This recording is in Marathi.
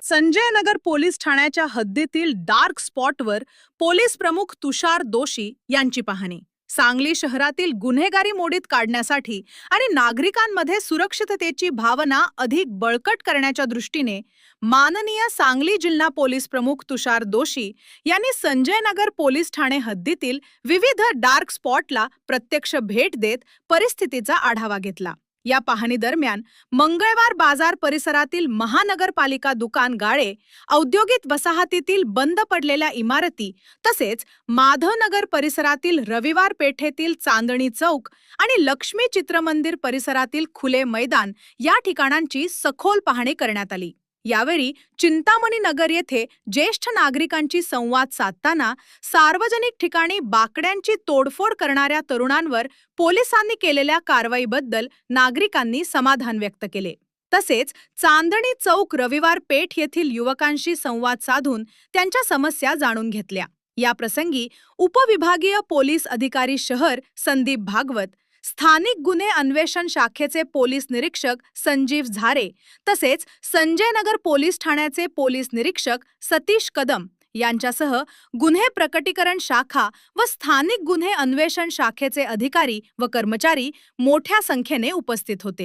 संजय नगर पोलीस ठाण्याच्या हद्दीतील डार्क स्पॉटवर पोलीस प्रमुख तुषार दोशी यांची पाहणी. सांगली शहरातील गुन्हेगारी मोडीत काढण्यासाठी आणि नागरिकांमध्ये सुरक्षिततेची भावना अधिक बळकट करण्याच्या दृष्टीने माननीय सांगली जिल्हा पोलीस प्रमुख तुषार दोशी यांनी संजय नगर पोलीस ठाणे हद्दीतील विविध डार्क स्पॉटला प्रत्यक्ष भेट देत परिस्थितीचा आढावा घेतला. या पाहणी दरम्यान मंगळवार बाजार परिसरातील महानगरपालिका दुकान गाळे, औद्योगिक वसाहतीतील बंद पडलेल्या इमारती तसेच माधवनगर परिसरातील रविवार पेठेतील चांदणी चौक आणि लक्ष्मी चित्रमंदिर परिसरातील खुले मैदान या ठिकाणांची सखोल पाहणी करण्यात आली. यावेळी चिंतामणी नगर येथे ज्येष्ठ नागरिकांची संवाद साधताना सार्वजनिक ठिकाणी बाकड्यांची तोडफोड करणाऱ्या तरुणांवर पोलिसांनी केलेल्या कारवाईबद्दल नागरिकांनी समाधान व्यक्त केले. तसेच चांदणी चौक रविवार पेठ येथील युवकांशी संवाद साधून त्यांच्या समस्या जाणून घेतल्या. या प्रसंगी उपविभागीय पोलीस अधिकारी शहर संदीप भागवत, स्थानिक गुन्हे अन्वेषण शाखेचे पोलीस निरीक्षक संजीव झारे तसेच संजय नगर पोलीस ठाण्याचे पोलीस निरीक्षक सतीश कदम यांच्यासह गुन्हे प्रकटीकरण शाखा व स्थानिक गुन्हे अन्वेषण शाखेचे अधिकारी व कर्मचारी मोठ्या संख्येने उपस्थित होते.